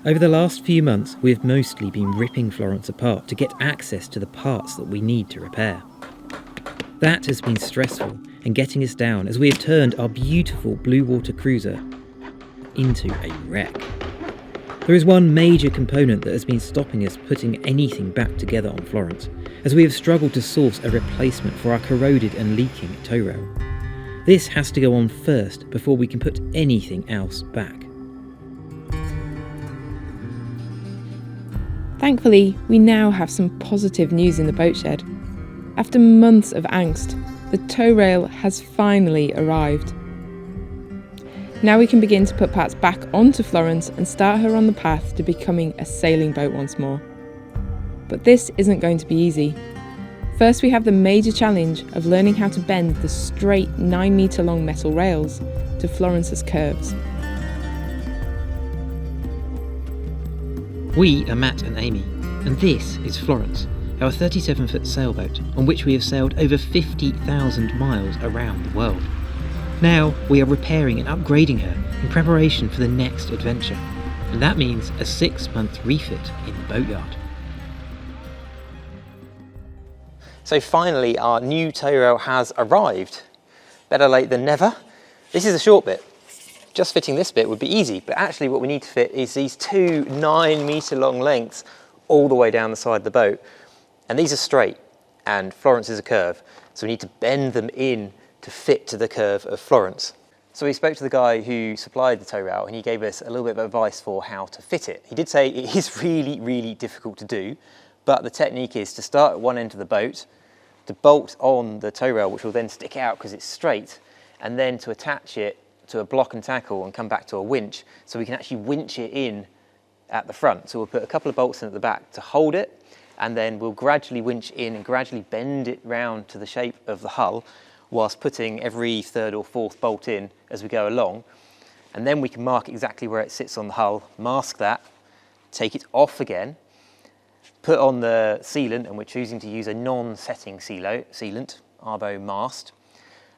Over the last few months, we have mostly been ripping Florence apart to get access to the parts that we need to repair. That has been stressful and getting us down as we have turned our beautiful blue water cruiser into a wreck. There is one major component that has been stopping us putting anything back together on Florence, as we have struggled to source a replacement for our corroded and leaking tow rail. This has to go on first before we can put anything else back. Thankfully, we now have some positive news in the boat shed. After months of angst, the tow rail has finally arrived. Now we can begin to put parts back onto Florence and start her on the path to becoming a sailing boat once more. But this isn't going to be easy. First, we have the major challenge of learning how to bend the straight 9-metre long metal rails to Florence's curves. We are Matt and Amy, and this is Florence, our 37-foot sailboat on which we have sailed over 50,000 miles around the world. Now we are repairing and upgrading her in preparation for the next adventure, and that means a 6-month refit in the boatyard. So finally our new tow rail has arrived. Better late than never. This is a short bit. Just fitting this bit would be easy, but actually what we need to fit is these two 9-metre long lengths all the way down the side of the boat. And these are straight, and Florence is a curve, so we need to bend them in to fit to the curve of Florence. So we spoke to the guy who supplied the tow rail, and he gave us a little bit of advice for how to fit it. He did say it is really, really difficult to do, but the technique is to start at one end of the boat, to bolt on the tow rail, which will then stick out because it's straight, and then to attach it to a block and tackle and come back to a winch, so we can actually winch it in at the front. So we'll put a couple of bolts in at the back to hold it, and then we'll gradually winch in and gradually bend it round to the shape of the hull, whilst putting every third or fourth bolt in as we go along. And then we can mark exactly where it sits on the hull, mask that, take it off again, put on the sealant, and we're choosing to use a non-setting sealant, Arbo Mast,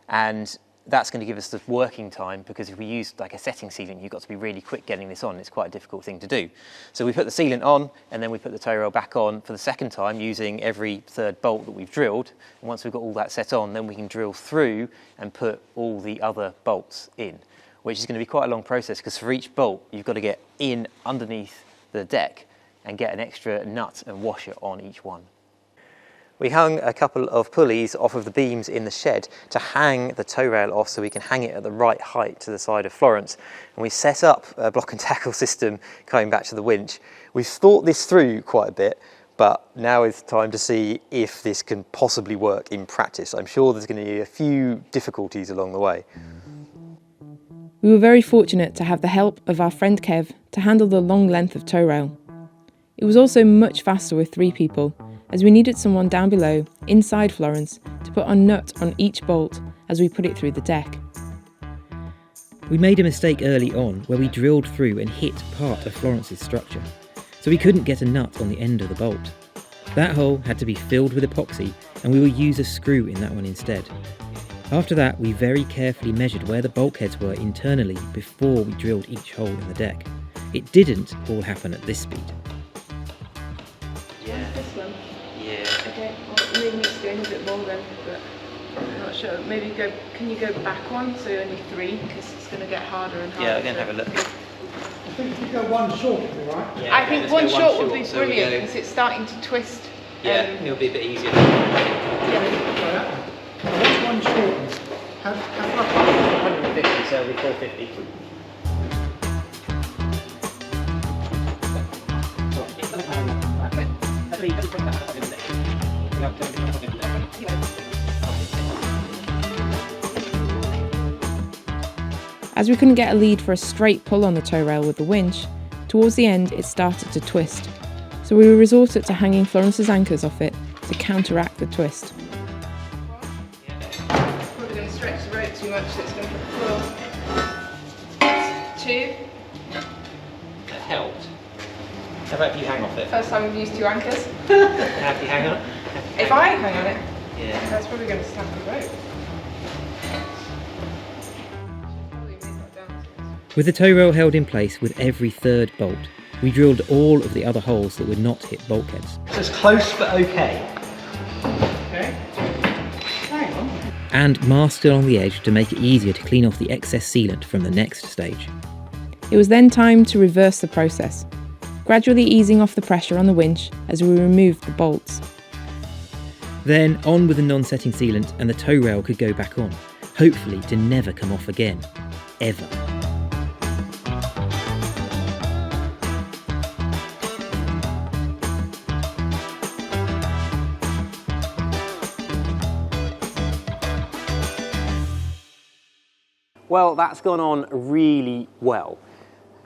and that's going to give us the working time, because if we use like a setting sealant, you've got to be really quick getting this on. It's quite a difficult thing to do. So we put the sealant on, and then we put the tow rail back on for the second time using every third bolt that we've drilled. And once we've got all that set on, then we can drill through and put all the other bolts in, which is going to be quite a long process, because for each bolt, you've got to get in underneath the deck and get an extra nut and washer on each one. We hung a couple of pulleys off of the beams in the shed to hang the tow rail off so we can hang it at the right height to the side of Florence. And we set up a block and tackle system coming back to the winch. We've thought this through quite a bit, but now is time to see if this can possibly work in practice. I'm sure there's going to be a few difficulties along the way. We were very fortunate to have the help of our friend Kev to handle the long length of tow rail. It was also much faster with 3 people, as we needed someone down below, inside Florence, to put a nut on each bolt as we put it through the deck. We made a mistake early on where we drilled through and hit part of Florence's structure, so we couldn't get a nut on the end of the bolt. That hole had to be filled with epoxy, and we will use a screw in that one instead. After that, we very carefully measured where the bulkheads were internally before we drilled each hole in the deck. It didn't all happen at this speed. Yeah. This one? Yeah. Okay, well, maybe it's going a bit more then, but I'm not sure. Maybe can you go back one, so only 3, because it's going to get harder and harder. Yeah, we're going to have a look. I think if you go one short, it'll be right. Yeah, I think one short would be so we brilliant, go- because it's starting to twist. Yeah, it'll be a bit easier. Yeah. What's one short? How far? 150, so it'll be 450. As we couldn't get a lead for a straight pull on the tow rail with the winch, towards the end it started to twist. So we resorted to hanging Florence's anchors off it to counteract the twist. Probably going to stretch the rope too much, so it's going to hit the floor. 2. That helped. How about if you hang off it? First time we've used 2 anchors. How if you hang on it? If I hang on it, Yeah. that's probably going to snap the rope. With the tow rail held in place with every third bolt, We drilled all of the other holes that would not hit bulkheads. So it's close but okay. Okay. Hang on. And masked along the edge to make it easier to clean off the excess sealant from the next stage. It was then time to reverse the process, gradually easing off the pressure on the winch as we removed the bolts. Then on with the non-setting sealant and the tow rail could go back on, hopefully to never come off again. Ever. Well, that's gone on really well.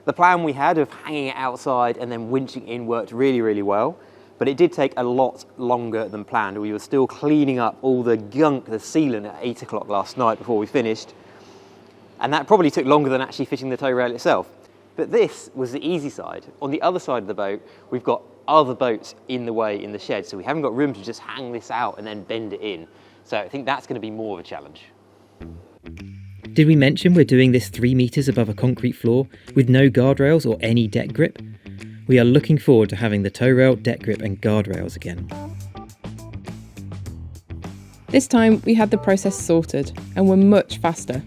The plan we had of hanging it outside and then winching in worked really, really well, but it did take a lot longer than planned. We were still cleaning up all the gunk, the sealant at 8 o'clock last night before we finished, and that probably took longer than actually fitting the tow rail itself. But this was the easy side. On the other side of the boat, we've got other boats in the way in the shed, so we haven't got room to just hang this out and then bend it in. So I think that's going to be more of a challenge. Did we mention we're doing this 3 metres above a concrete floor with no guardrails or any deck grip? We are looking forward to having the tow rail, deck grip and guardrails again. This time we had the process sorted and were much faster.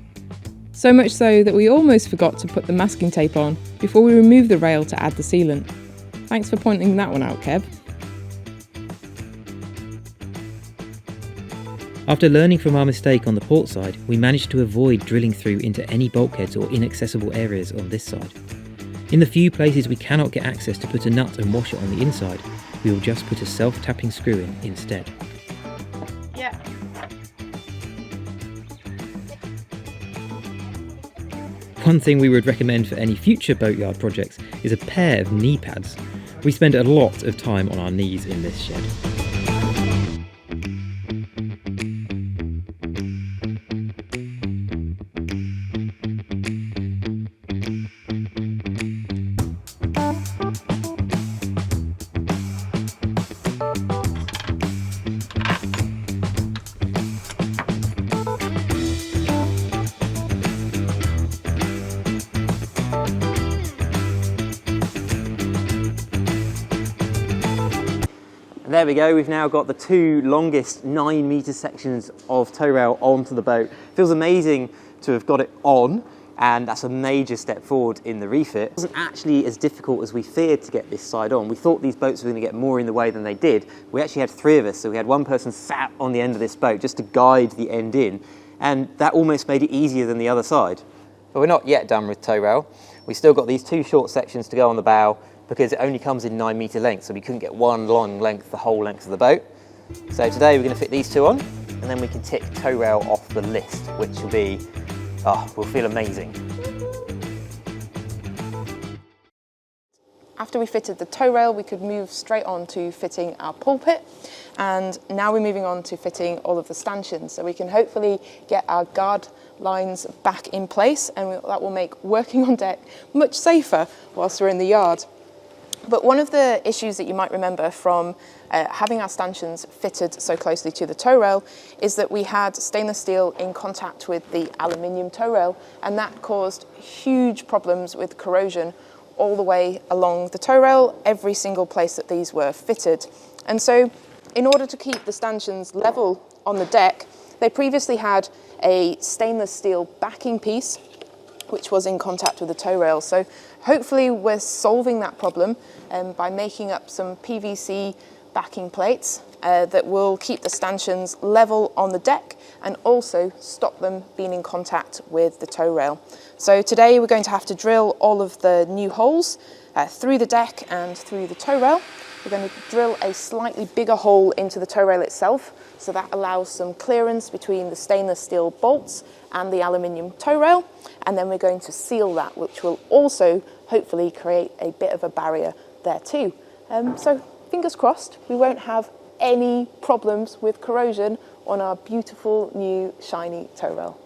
So much so that we almost forgot to put the masking tape on before we removed the rail to add the sealant. Thanks for pointing that one out, Kev. After learning from our mistake on the port side, we managed to avoid drilling through into any bulkheads or inaccessible areas on this side. In the few places we cannot get access to put a nut and washer on the inside, we will just put a self-tapping screw in instead. Yeah. One thing we would recommend for any future boatyard projects is a pair of knee pads. We spend a lot of time on our knees in this shed. There we go, we've now got the 2 longest 9-metre sections of tow rail onto the boat. Feels amazing to have got it on, and that's a major step forward in the refit. It wasn't actually as difficult as we feared to get this side on. We thought these boats were going to get more in the way than they did. We actually had 3 of us, so we had one person sat on the end of this boat just to guide the end in, and that almost made it easier than the other side. But we're not yet done with tow rail. We've still got these 2 short sections to go on the bow, because it only comes in 9-metre length, so we couldn't get one long length, the whole length of the boat. So today we're going to fit these 2 on, and then we can tick tow rail off the list, which will be, will feel amazing. After we fitted the tow rail, we could move straight on to fitting our pulpit, and now we're moving on to fitting all of the stanchions, so we can hopefully get our guard lines back in place, and that will make working on deck much safer whilst we're in the yard. But one of the issues that you might remember from having our stanchions fitted so closely to the tow rail is that we had stainless steel in contact with the aluminium tow rail, and that caused huge problems with corrosion all the way along the tow rail, every single place that these were fitted. And so in order to keep the stanchions level on the deck, they previously had a stainless steel backing piece which was in contact with the tow rail. So hopefully we're solving that problem by making up some PVC backing plates that will keep the stanchions level on the deck and also stop them being in contact with the tow rail. So today we're going to have to drill all of the new holes through the deck and through the tow rail. We're going to drill a slightly bigger hole into the tow rail itself, so that allows some clearance between the stainless steel bolts and the aluminium tow rail, and then we're going to seal that, which will also hopefully create a bit of a barrier there too. So fingers crossed we won't have any problems with corrosion on our beautiful new shiny tow rail.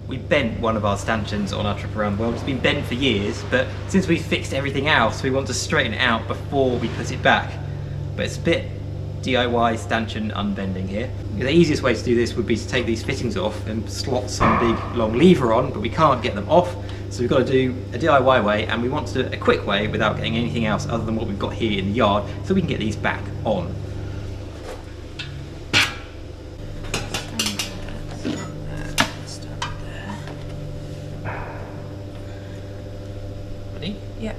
We bent one of our stanchions on our trip around the world. It's been bent for years, but since we fixed everything else, we want to straighten it out before we put it back. But it's a bit DIY stanchion unbending here. The easiest way to do this would be to take these fittings off and slot some big long lever on, but we can't get them off, so we've got to do a DIY way, and we want to do it a quick way without getting anything else other than what we've got here in the yard, so we can get these back on. Ready? Yeah.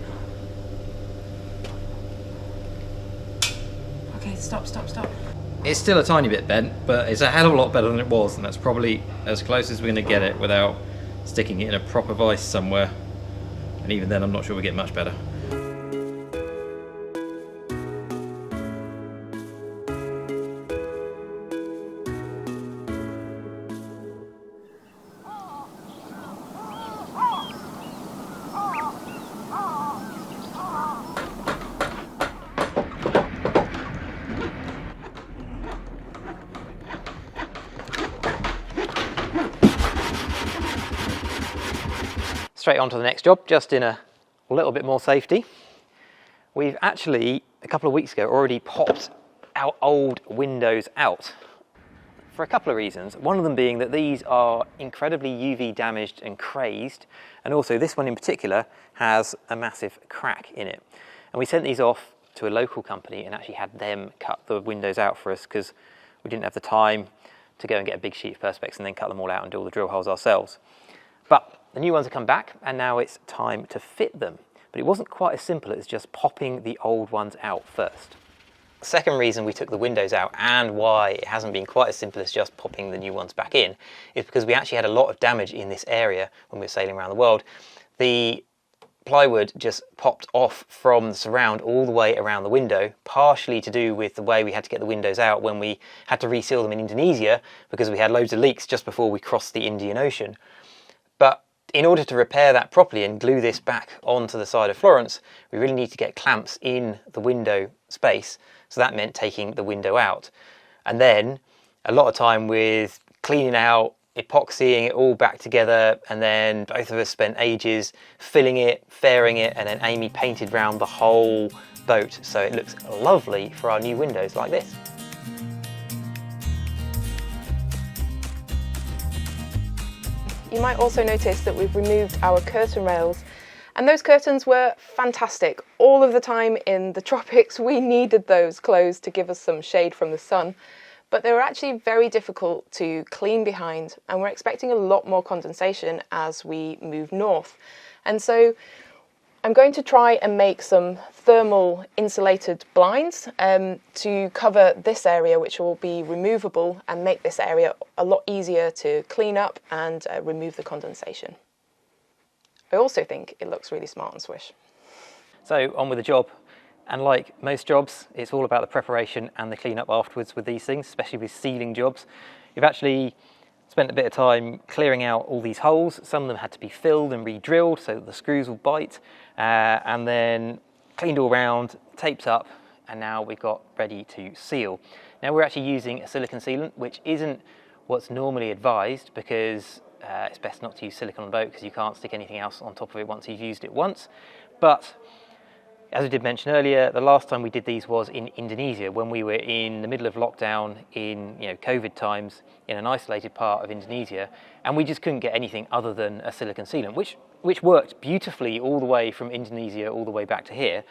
Okay, stop. It's still a tiny bit bent, but it's a hell of a lot better than it was, and that's probably as close as we're going to get it without sticking it in a proper vise somewhere. And even then, I'm not sure we get much better. Straight on to the next job, just in a little bit more safety. We've actually, a couple of weeks ago, already popped our old windows out for a couple of reasons. One of them being that these are incredibly UV damaged and crazed, and also this one in particular has a massive crack in it. And we sent these off to a local company and actually had them cut the windows out for us because we didn't have the time to go and get a big sheet of perspex and then cut them all out and do all the drill holes ourselves. But the new ones have come back and now it's time to fit them. But it wasn't quite as simple as just popping the old ones out first. The second reason we took the windows out and why it hasn't been quite as simple as just popping the new ones back in is because we actually had a lot of damage in this area when we were sailing around the world. The plywood just popped off from the surround all the way around the window, partially to do with the way we had to get the windows out when we had to reseal them in Indonesia because we had loads of leaks just before we crossed the Indian Ocean. But in order to repair that properly and glue this back onto the side of Florence, we really need to get clamps in the window space. So that meant taking the window out. And then a lot of time with cleaning out, epoxying it all back together, and then both of us spent ages filling it, fairing it, and then Amy painted round the whole boat so it looks lovely for our new windows like this. You might also notice that we've removed our curtain rails, and those curtains were fantastic. All of the time in the tropics we needed those closed to give us some shade from the sun, but they were actually very difficult to clean behind, and we're expecting a lot more condensation as we move north. And so I'm going to try and make some thermal insulated blinds to cover this area, which will be removable and make this area a lot easier to clean up and remove the condensation. I also think it looks really smart and swish. So on with the job. And like most jobs, it's all about the preparation and the clean up afterwards with these things, especially with sealing jobs. You've actually spent a bit of time clearing out all these holes. Some of them had to be filled and re-drilled so that the screws will bite, and then cleaned all around, taped up, and now we've got ready to seal. Now we're actually using a silicone sealant, which isn't what's normally advised because it's best not to use silicone on the boat because you can't stick anything else on top of it once you've used it once. But as we did mention earlier, the last time we did these was in Indonesia when we were in the middle of lockdown in COVID times in an isolated part of Indonesia, and we just couldn't get anything other than a silicone sealant, which worked beautifully all the way from Indonesia all the way back to here.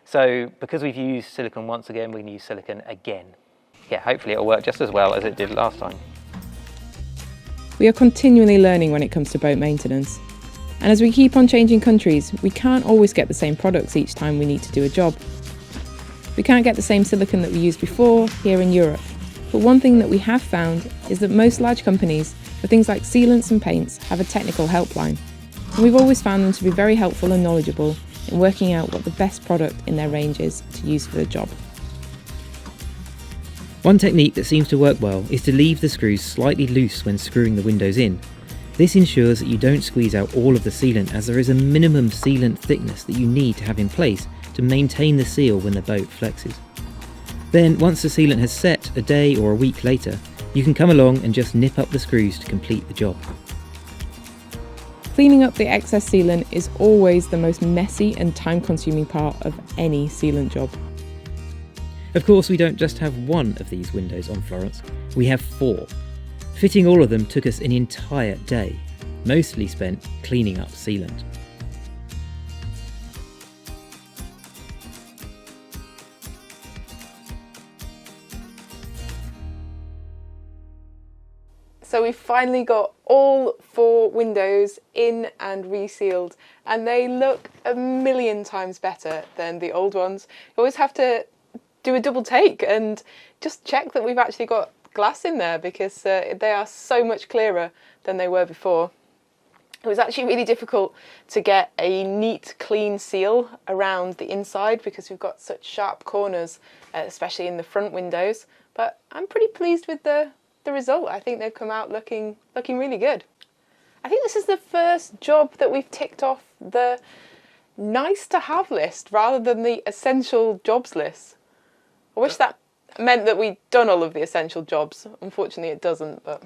So because we've used silicone once again, we can use silicone again. Yeah, hopefully it'll work just as well as it did last time. We are continually learning when it comes to boat maintenance. And as we keep on changing countries, we can't always get the same products each time we need to do a job. We can't get the same silicone that we used before here in Europe. But one thing that we have found is that most large companies, for things like sealants and paints, have a technical helpline. And we've always found them to be very helpful and knowledgeable in working out what the best product in their range is to use for the job. One technique that seems to work well is to leave the screws slightly loose when screwing the windows in. This ensures that you don't squeeze out all of the sealant, as there is a minimum sealant thickness that you need to have in place to maintain the seal when the boat flexes. Then, once the sealant has set a day or a week later, you can come along and just nip up the screws to complete the job. Cleaning up the excess sealant is always the most messy and time-consuming part of any sealant job. Of course, we don't just have one of these windows on Florence, we have 4. Fitting all of them took us an entire day, mostly spent cleaning up sealant. So we've finally got all 4 windows in and resealed, and they look a million times better than the old ones. You always have to do a double take and just check that we've actually got glass in there, because they are so much clearer than they were before. It was actually really difficult to get a neat, clean seal around the inside because we've got such sharp corners, especially in the front windows. But I'm pretty pleased with the result. I think they've come out looking really good. I think this is the first job that we've ticked off the nice to have list rather than the essential jobs list. I wish that meant that we'd done all of the essential jobs. Unfortunately it doesn't, but...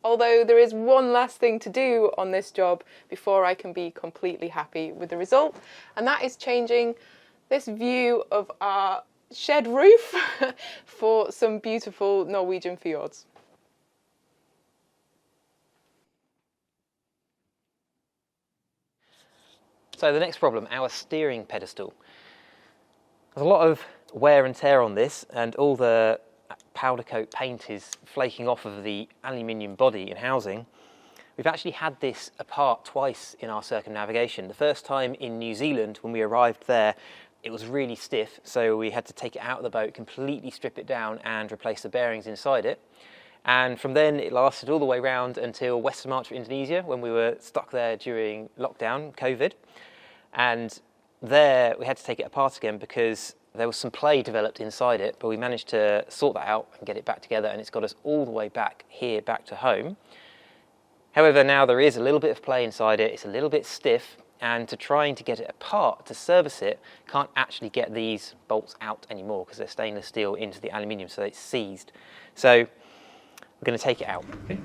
Although there is one last thing to do on this job before I can be completely happy with the result, and that is changing this view of our shed roof for some beautiful Norwegian fjords. So the next problem, our steering pedestal. There's a lot of wear and tear on this, and all the powder coat paint is flaking off of the aluminium body and housing. We've actually had this apart twice in our circumnavigation. The first time in New Zealand, when we arrived there, it was really stiff, so we had to take it out of the boat, completely strip it down and replace the bearings inside it. And from then it lasted all the way round until West Sumatra, Indonesia, when we were stuck there during lockdown, COVID. And there we had to take it apart again because there was some play developed inside it, but we managed to sort that out and get it back together, and it's got us all the way back here, back to home. However, now there is a little bit of play inside it, it's a little bit stiff, and to trying to get it apart to service it, can't actually get these bolts out anymore because they're stainless steel into the aluminium, so it's seized. So we're going to take it out. Okay.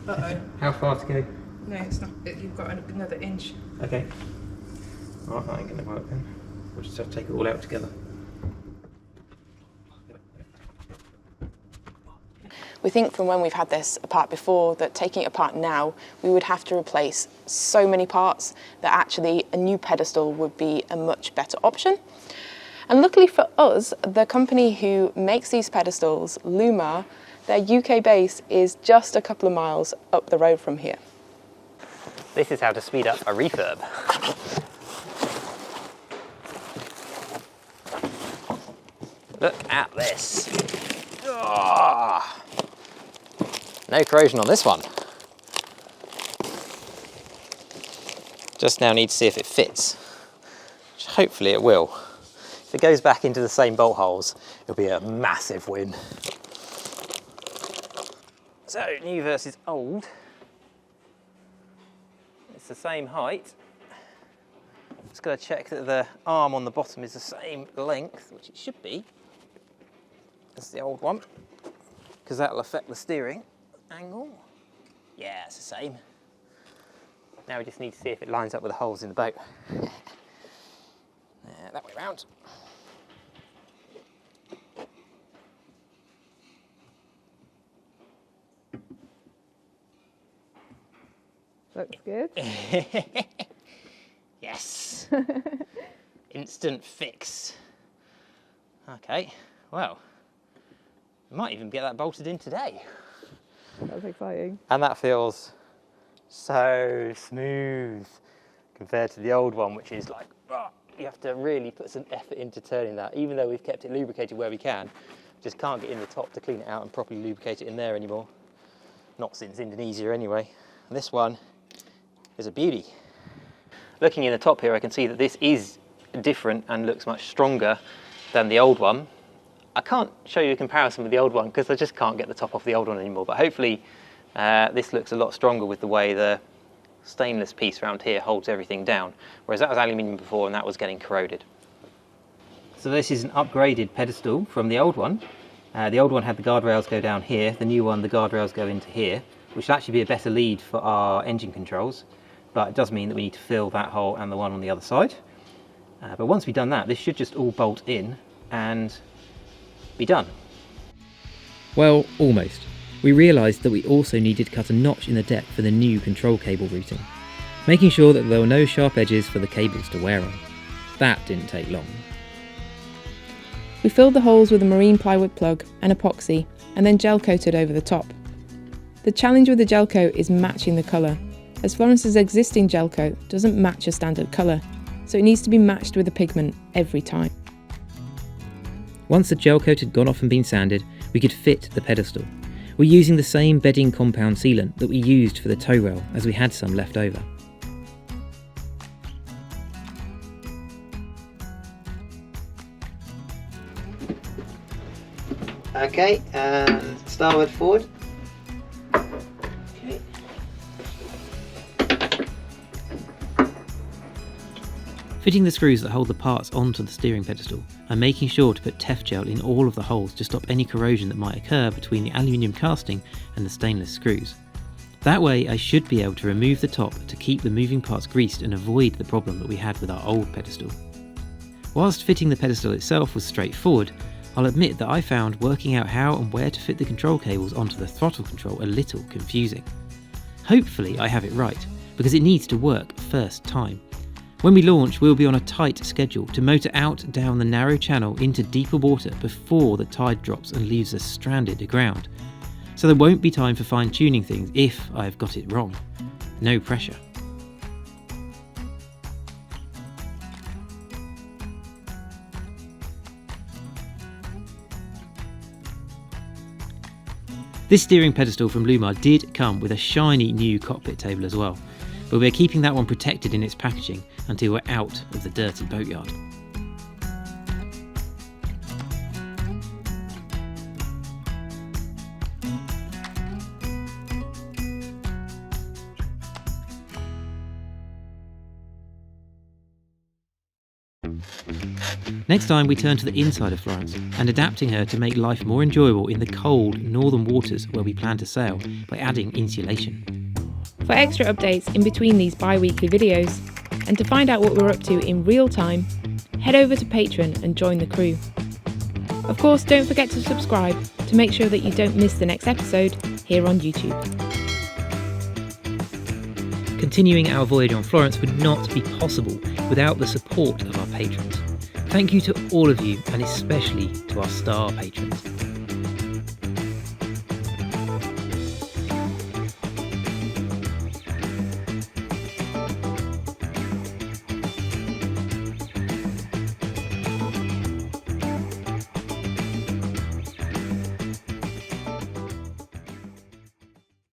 Uh-oh. How far to go? No, it's not. You've got another inch. Okay. Right, that ain't going to work then. We'll just have to take it all out together. We think from when we've had this apart before that taking it apart now, we would have to replace so many parts that actually a new pedestal would be a much better option. And luckily for us, the company who makes these pedestals, Lumar, their UK base is just a couple of miles up the road from here. This is how to speed up a refurb. Look at this. Oh, no corrosion on this one. Just now need to see if it fits, which hopefully it will. If it goes back into the same bolt holes, it'll be a massive win. So, new versus old. It's the same height. Just got to check that the arm on the bottom is the same length, which it should be, as the old one, because that'll affect the steering angle. Yeah, it's the same. Now we just need to see if it lines up with the holes in the boat. That way round. Looks good. Yes. Instant fix. Okay, well, we might even get that bolted in today. That's exciting. And that feels so smooth compared to the old one, which is like, you have to really put some effort into turning that. Even though we've kept it lubricated where we can, just can't get in the top to clean it out and properly lubricate it in there anymore. Not since Indonesia anyway. And this one is a beauty. Looking in the top here, I can see that this is different and looks much stronger than the old one. I can't show you a comparison with the old one because I just can't get the top off the old one anymore, but hopefully this looks a lot stronger with the way the stainless piece around here holds everything down, whereas that was aluminium before and that was getting corroded. So this is an upgraded pedestal from the old one. The old one had the guardrails go down here, the new one the guardrails go into here, which will actually be a better lead for our engine controls, but it does mean that we need to fill that hole and the one on the other side. But once we've done that, this should just all bolt in and be done. Well, almost. We realised that we also needed to cut a notch in the deck for the new control cable routing, making sure that there were no sharp edges for the cables to wear on. That didn't take long. We filled the holes with a marine plywood plug and epoxy, and then gel coated over the top. The challenge with the gel coat is matching the colour, as Florence's existing gel coat doesn't match a standard colour, so it needs to be matched with a pigment every time. Once the gel coat had gone off and been sanded, we could fit the pedestal. We're using the same bedding compound sealant that we used for the tow rail, as we had some left over. Okay, and starboard forward. Okay. Fitting the screws that hold the parts onto the steering pedestal, and making sure to put Tef gel in all of the holes to stop any corrosion that might occur between the aluminium casting and the stainless screws. That way I should be able to remove the top to keep the moving parts greased and avoid the problem that we had with our old pedestal. Whilst fitting the pedestal itself was straightforward, I'll admit that I found working out how and where to fit the control cables onto the throttle control a little confusing. Hopefully I have it right, because it needs to work first time. When we launch, we'll be on a tight schedule to motor out down the narrow channel into deeper water before the tide drops and leaves us stranded aground. So there won't be time for fine-tuning things if I have got it wrong. No pressure. This steering pedestal from Lumar did come with a shiny new cockpit table as well, but we're keeping that one protected in its packaging until we're out of the dirty boatyard. Next time we turn to the inside of Florence and adapting her to make life more enjoyable in the cold northern waters where we plan to sail by adding insulation. For extra updates in between these bi-weekly videos, and to find out what we're up to in real time, head over to Patreon and join the crew. Of course, don't forget to subscribe to make sure that you don't miss the next episode here on YouTube. Continuing our voyage on Florence would not be possible without the support of our patrons. Thank you to all of you, and especially to our star patrons.